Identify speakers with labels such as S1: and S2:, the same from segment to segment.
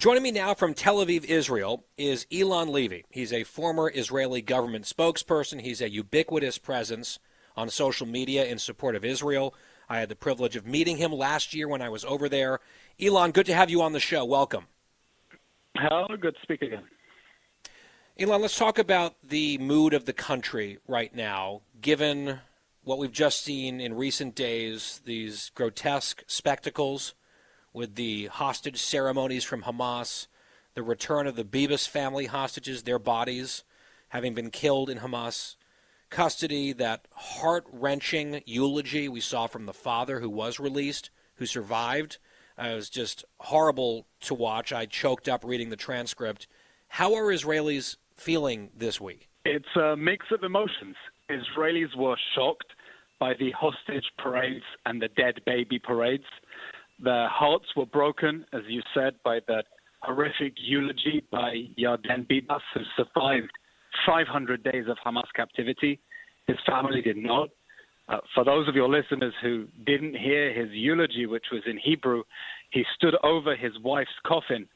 S1: Joining me now from Tel Aviv, Israel, is Eylon Levy. He's a former Israeli government spokesperson. He's a ubiquitous presence on social media in support of Israel. I had the privilege of meeting him last year when I was over there. Eylon, good to have you on the show. Welcome.
S2: Hello, good to speak again.
S1: Eylon, let's talk about the mood of the country right now, given what we've just seen in recent days, these grotesque spectacles with the hostage ceremonies from Hamas, the return of the Bibas family hostages, their bodies having been killed in Hamas custody, that heart-wrenching eulogy we saw from the father who was released, who survived. It was just horrible to watch. I choked up reading the transcript. How are Israelis feeling this week?
S2: It's a mix of emotions. Israelis were shocked by the hostage parades and the dead baby parades. Their hearts were broken, as you said, by that horrific eulogy by Yarden Bibas, who survived 500 days of Hamas captivity. His family did not. For those of your listeners who didn't hear his eulogy, which was in Hebrew, he stood over his wife's coffin. In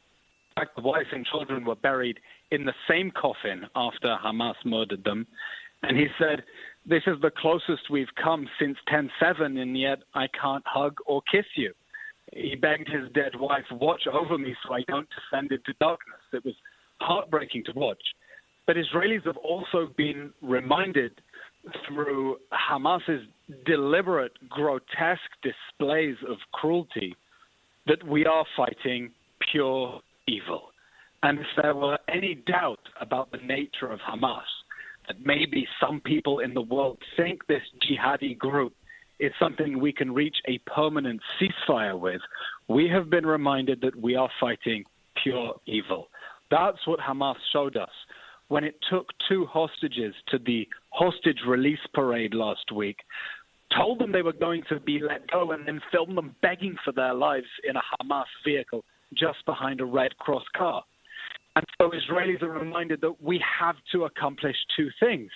S2: fact, the wife and children were buried in the same coffin after Hamas murdered them. And he said, "This is the closest we've come since 10/7, and yet I can't hug or kiss you." He begged his dead wife, "Watch over me so I don't descend into darkness." It was heartbreaking to watch. But Israelis have also been reminded through Hamas's deliberate, grotesque displays of cruelty that we are fighting pure evil. And if there were any doubt about the nature of Hamas, that maybe some people in the world think this jihadi group is something we can reach a permanent ceasefire with, we have been reminded that we are fighting pure evil. That's what Hamas showed us when it took two hostages to the hostage release parade last week, told them they were going to be let go, and then filmed them begging for their lives in a Hamas vehicle just behind a Red Cross car. And so Israelis are reminded that we have to accomplish two things.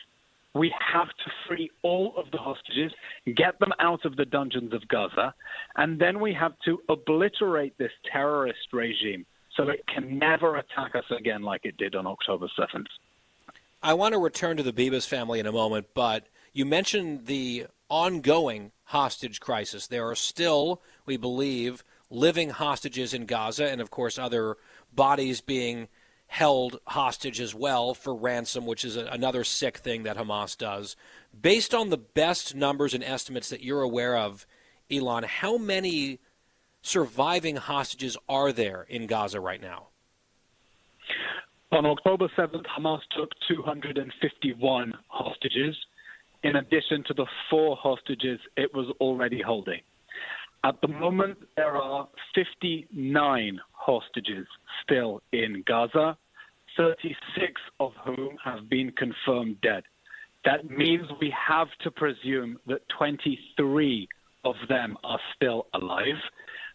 S2: We have to free all of the hostages, get them out of the dungeons of Gaza, and then we have to obliterate this terrorist regime so it can never attack us again like it did on October 7th.
S1: I want to return to the Bibas family in a moment, but you mentioned the ongoing hostage crisis. There are still, we believe, living hostages in Gaza, and of course other bodies being held hostage as well for ransom, which is another sick thing that Hamas does. Based on the best numbers and estimates that you're aware of, Eylon, how many surviving hostages are there in Gaza right now?
S2: On October 7th, Hamas took 251 hostages, in addition to the 4 hostages it was already holding. At the moment, there are 59 hostages still in Gaza, 36 of whom have been confirmed dead. That means we have to presume that 23 of them are still alive,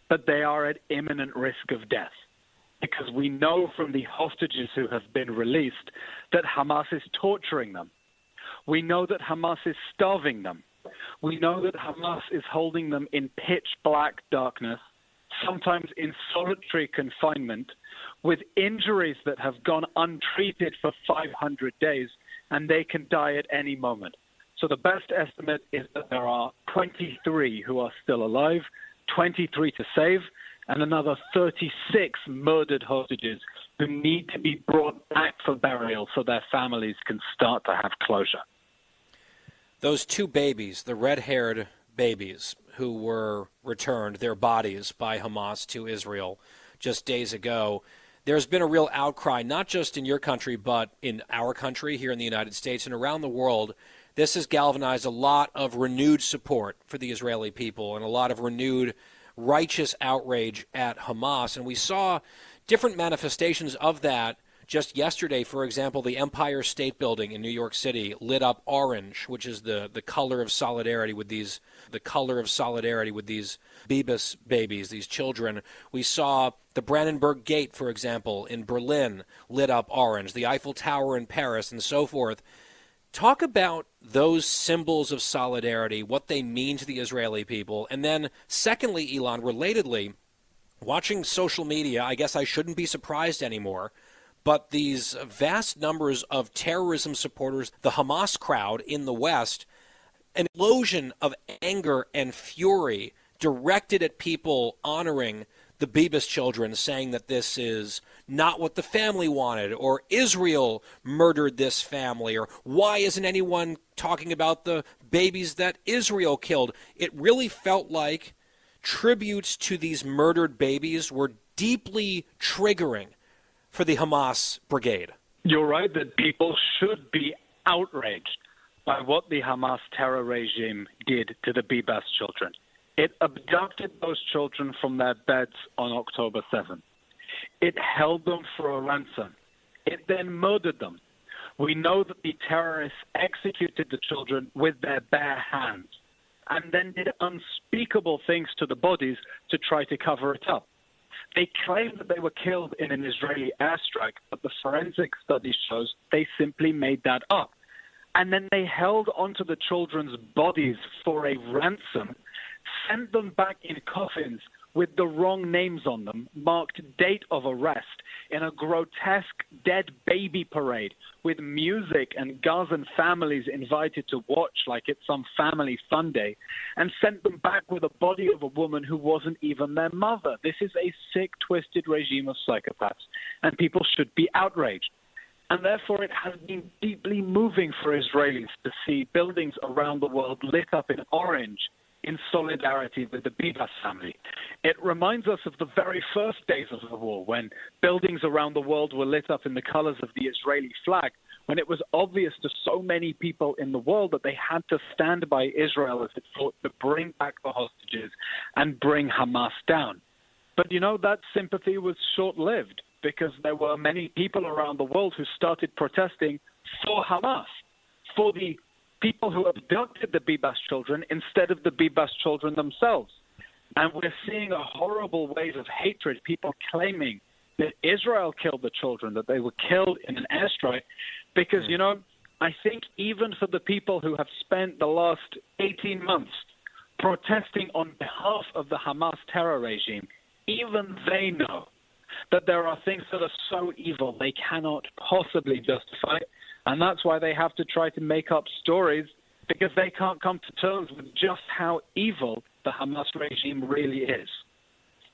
S2: but they are at imminent risk of death, because we know from the hostages who have been released that Hamas is torturing them. We know that Hamas is starving them. We know that Hamas is holding them in pitch-black darkness, sometimes in solitary confinement, with injuries that have gone untreated for 500 days, and they can die at any moment. So the best estimate is that there are 23 who are still alive, 23 to save, and another 36 murdered hostages who need to be brought back for burial so their families can start to have closure.
S1: Those two babies, the red-haired babies who were returned, their bodies by Hamas to Israel just days ago, there's been a real outcry, not just in your country, but in our country here in the United States and around the world. This has galvanized a lot of renewed support for the Israeli people and a lot of renewed righteous outrage at Hamas. And we saw different manifestations of that just yesterday. For example, the Empire State Building in New York City lit up orange, which is the color of solidarity with these Bibas babies, these children. We saw the Brandenburg Gate, for example, in Berlin lit up orange, the Eiffel Tower in Paris, and so forth. Talk about those symbols of solidarity, what they mean to the Israeli people. And then, secondly, Eylon, relatedly, watching social media, I guess I shouldn't be surprised anymore, but these vast numbers of terrorism supporters, the Hamas crowd in the West, an explosion of anger and fury directed at people honoring the Bibas children, saying that this is not what the family wanted, or Israel murdered this family, or why isn't anyone talking about the babies that Israel killed? It really felt like tributes to these murdered babies were deeply triggering for the Hamas brigade.
S2: You're right that people should be outraged by what the Hamas terror regime did to the Bibas children. It abducted those children from their beds on October 7th. It held them for a ransom. It then murdered them. We know that the terrorists executed the children with their bare hands and then did unspeakable things to the bodies to try to cover it up. They claim that they were killed in an Israeli airstrike, but the forensic study shows they simply made that up. And then they held onto the children's bodies for a ransom, sent them back in coffins with the wrong names on them, marked date of arrest, in a grotesque dead baby parade with music and Gazan families invited to watch like it's some family fun day, and sent them back with the body of a woman who wasn't even their mother. This is a sick, twisted regime of psychopaths, and people should be outraged. And therefore, it has been deeply moving for Israelis to see buildings around the world lit up in orange in solidarity with the Bibas family. It reminds us of the very first days of the war, when buildings around the world were lit up in the colors of the Israeli flag, when it was obvious to so many people in the world that they had to stand by Israel as it fought to bring back the hostages and bring Hamas down. But, you know, that sympathy was short-lived, because there were many people around the world who started protesting for Hamas, for the people who abducted the Bibas children instead of the Bibas children themselves. And we're seeing a horrible wave of hatred, people claiming that Israel killed the children, that they were killed in an airstrike, because, you know, I think even for the people who have spent the last 18 months protesting on behalf of the Hamas terror regime, even they know that there are things that are so evil they cannot possibly justify, and that's why they have to try to make up stories, because they can't come to terms with just how evil the Hamas regime really is.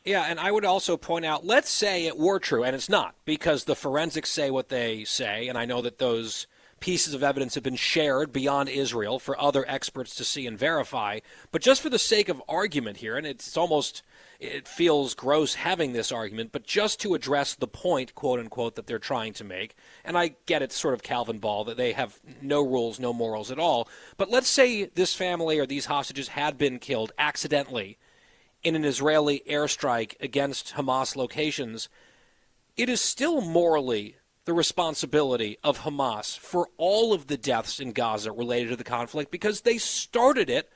S1: Yeah, and I would also point out, let's say it were true, and it's not, because the forensics say what they say, and I know that those pieces of evidence have been shared beyond Israel for other experts to see and verify, but just for the sake of argument here, and it feels gross having this argument, but just to address the point, quote unquote, that they're trying to make, and I get it's sort of Calvin Ball, that they have no rules, no morals at all, but let's say this family or these hostages had been killed accidentally in an Israeli airstrike against Hamas locations. It is still morally the responsibility of Hamas for all of the deaths in Gaza related to the conflict, because they started it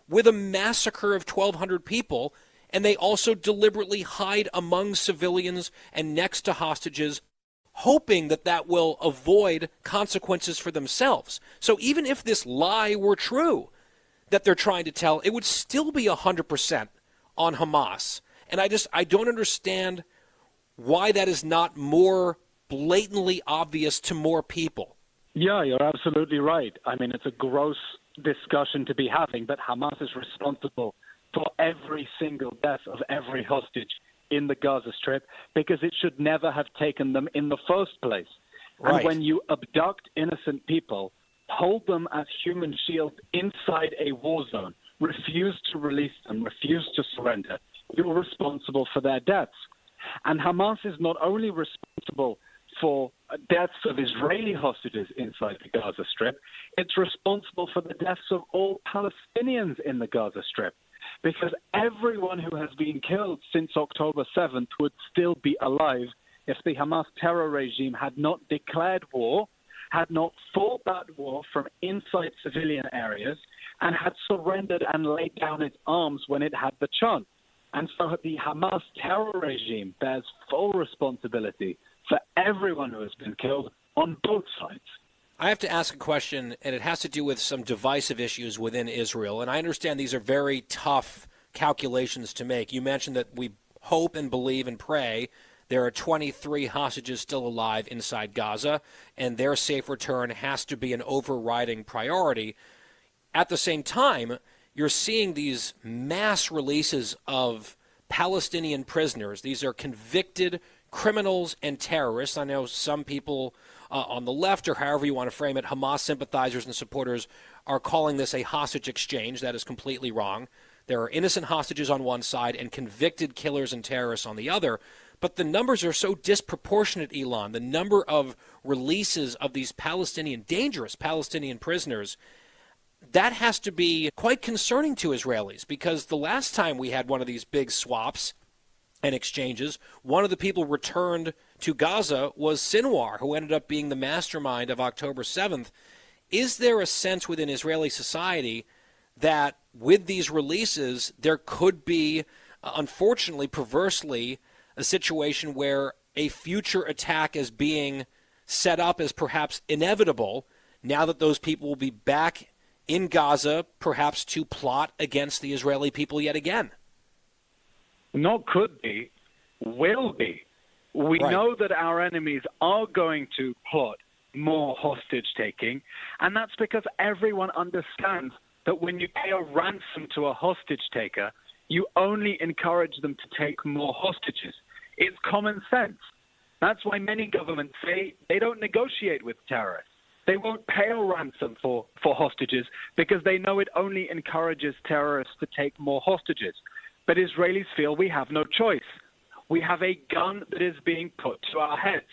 S1: with a massacre of 1,200 people, and they also deliberately hide among civilians and next to hostages, hoping that that will avoid consequences for themselves. So even if this lie were true that they're trying to tell, it would still be 100% on Hamas. And I don't understand why that is not more blatantly obvious to more people.
S2: Yeah, you're absolutely right. I mean, it's a gross discussion to be having, but Hamas is responsible for every single death of every hostage in the Gaza Strip, because it should never have taken them in the first place.
S1: Right.
S2: And when you abduct innocent people, hold them as human shields inside a war zone, refuse to release them, refuse to surrender, you're responsible for their deaths. And Hamas is not only responsible for deaths of Israeli hostages inside the Gaza Strip, it's responsible for the deaths of all Palestinians in the Gaza Strip, because everyone who has been killed since October 7th would still be alive if the Hamas terror regime had not declared war, had not fought that war from inside civilian areas, and had surrendered and laid down its arms when it had the chance. And so the Hamas terror regime bears full responsibility for everyone who has been killed on both sides.
S1: I have to ask a question, and it has to do with some divisive issues within Israel. And I understand these are very tough calculations to make. You mentioned that we hope and believe and pray. There are 23 hostages still alive inside Gaza, and their safe return has to be an overriding priority. At the same time, you're seeing these mass releases of Palestinian prisoners. These are convicted criminals and terrorists. I know some people on the left, or however you want to frame it, Hamas sympathizers and supporters, are calling this a hostage exchange. That is completely wrong. There are innocent hostages on one side and convicted killers and terrorists on the other. But the numbers are so disproportionate, Eylon. The number of releases of these dangerous Palestinian prisoners, that has to be quite concerning to Israelis, because the last time we had one of these big swaps and exchanges, one of the people returned to Gaza was Sinwar, who ended up being the mastermind of October 7th. Is there a sense within Israeli society that with these releases there could be, unfortunately, perversely, a situation where a future attack is being set up as perhaps inevitable now that those people will be back in Gaza, perhaps to plot against the Israeli people yet again?
S2: Not could be, will be. We know that our enemies are going to plot more hostage-taking, and that's because everyone understands that when you pay a ransom to a hostage-taker, you only encourage them to take more hostages. It's common sense. That's why many governments say they don't negotiate with terrorists. They won't pay a ransom for hostages because they know it only encourages terrorists to take more hostages. But Israelis feel we have no choice. We have a gun that is being put to our heads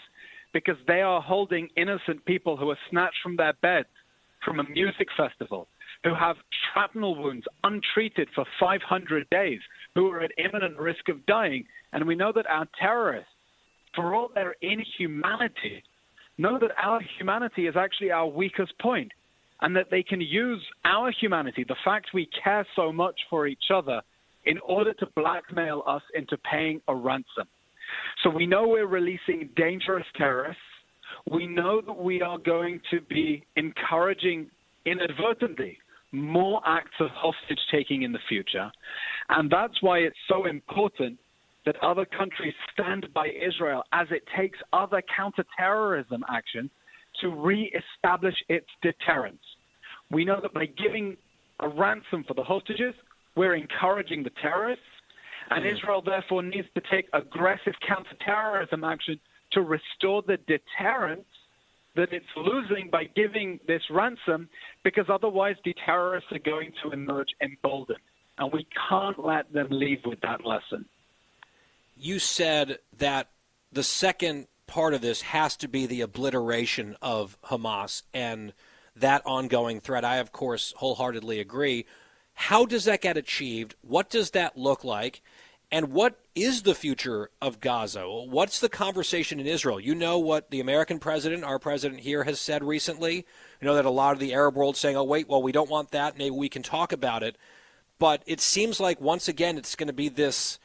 S2: because they are holding innocent people who are snatched from their beds from a music festival, who have shrapnel wounds untreated for 500 days, who are at imminent risk of dying. And we know that our terrorists, for all their inhumanity, know that our humanity is actually our weakest point, and that they can use our humanity, the fact we care so much for each other, in order to blackmail us into paying a ransom. So we know we're releasing dangerous terrorists. We know that we are going to be encouraging inadvertently more acts of hostage-taking in the future. And that's why it's so important that other countries stand by Israel as it takes other counterterrorism action to reestablish its deterrence. We know that by giving a ransom for the hostages, we're encouraging the terrorists, and Israel therefore needs to take aggressive counterterrorism action to restore the deterrence that it's losing by giving this ransom, because otherwise the terrorists are going to emerge emboldened, and we can't let them leave with that lesson.
S1: You said that the second part of this has to be the obliteration of Hamas and that ongoing threat. I, of course, wholeheartedly agree. How does that get achieved? What does that look like? And what is the future of Gaza? What's the conversation in Israel? You know what the American president, our president here, has said recently. You know that a lot of the Arab world saying, oh, wait, well, we don't want that. Maybe we can talk about it. But it seems like, once again, it's going to be this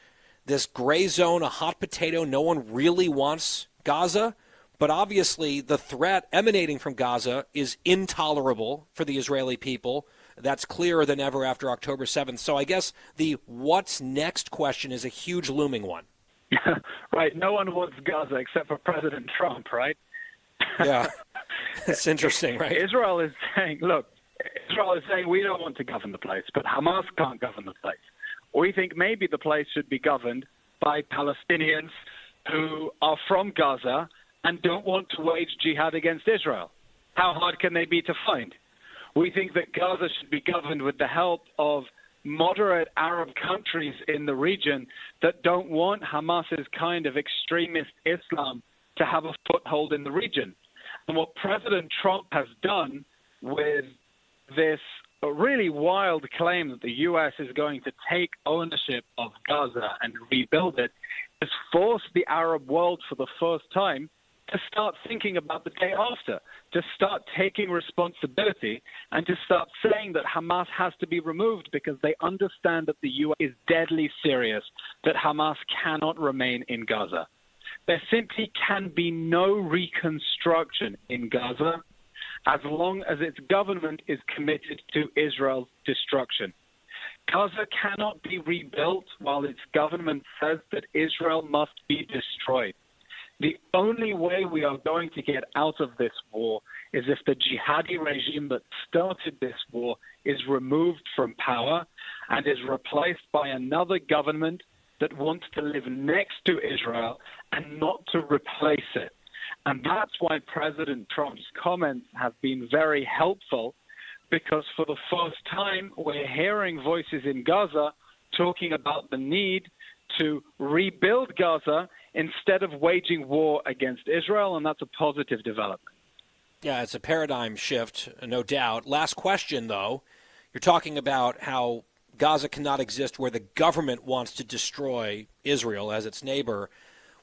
S1: gray zone, a hot potato. No one really wants Gaza. But obviously the threat emanating from Gaza is intolerable for the Israeli people. That's clearer than ever after October 7th. So I guess the what's next question is a huge looming one.
S2: Right. No one wants Gaza except for President Trump, right?
S1: Yeah. It's interesting, right?
S2: Israel is saying we don't want to govern the place, but Hamas can't govern the place. We think maybe the place should be governed by Palestinians who are from Gaza and don't want to wage jihad against Israel. How hard can they be to find? We think that Gaza should be governed with the help of moderate Arab countries in the region that don't want Hamas's kind of extremist Islam to have a foothold in the region. And what President Trump has done with this really wild claim that the U.S. is going to take ownership of Gaza and rebuild it has forced the Arab world for the first time to start thinking about the day after, to start taking responsibility, and to start saying that Hamas has to be removed because they understand that the U.S. is deadly serious, that Hamas cannot remain in Gaza. There simply can be no reconstruction in Gaza as long as its government is committed to Israel's destruction. Gaza cannot be rebuilt while its government says that Israel must be destroyed. The only way we are going to get out of this war is if the jihadi regime that started this war is removed from power and is replaced by another government that wants to live next to Israel and not to replace it. And that's why President Trump's comments have been very helpful, because for the first time we're hearing voices in Gaza talking about the need to rebuild Gaza instead of waging war against Israel, and that's a positive development.
S1: Yeah, it's a paradigm shift, no doubt. Last question, though. You're talking about how Gaza cannot exist where the government wants to destroy Israel as its neighbor.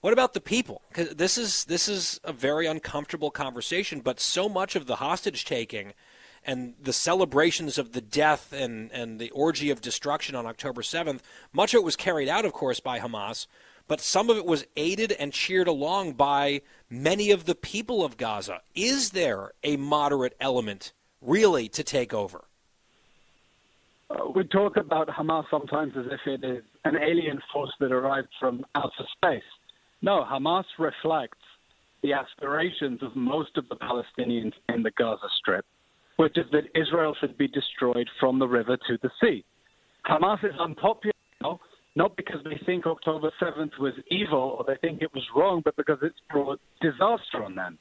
S1: What about the people? 'Cause this is a very uncomfortable conversation, but so much of the hostage-taking and the celebrations of the death and the orgy of destruction on October 7th, much of it was carried out, of course, by Hamas, but some of it was aided and cheered along by many of the people of Gaza. Is there a moderate element really to take over?
S2: We talk about Hamas sometimes as if it is an alien force that arrived from outer space. No, Hamas reflects the aspirations of most of the Palestinians in the Gaza Strip, which is that Israel should be destroyed from the river to the sea. Hamas is unpopular now, not because they think October 7th was evil or they think it was wrong, but because it's brought disaster on them.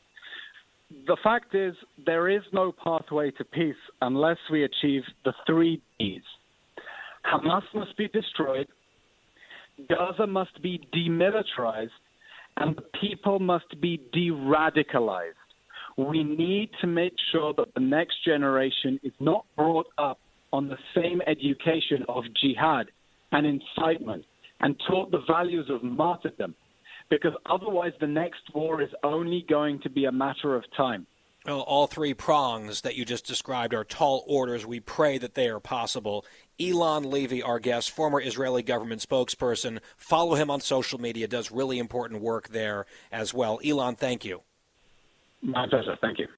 S2: The fact is, there is no pathway to peace unless we achieve the 3 Ds. Hamas must be destroyed, Gaza must be demilitarized, and the people must be de-radicalized. We need to make sure that the next generation is not brought up on the same education of jihad and incitement and taught the values of martyrdom, because otherwise the next war is only going to be a matter of time.
S1: Well, all 3 prongs that you just described are tall orders. We pray that they are possible. Eylon Levy, our guest, former Israeli government spokesperson. Follow him on social media, does really important work there as well. Eylon, thank you.
S2: My pleasure. Thank you.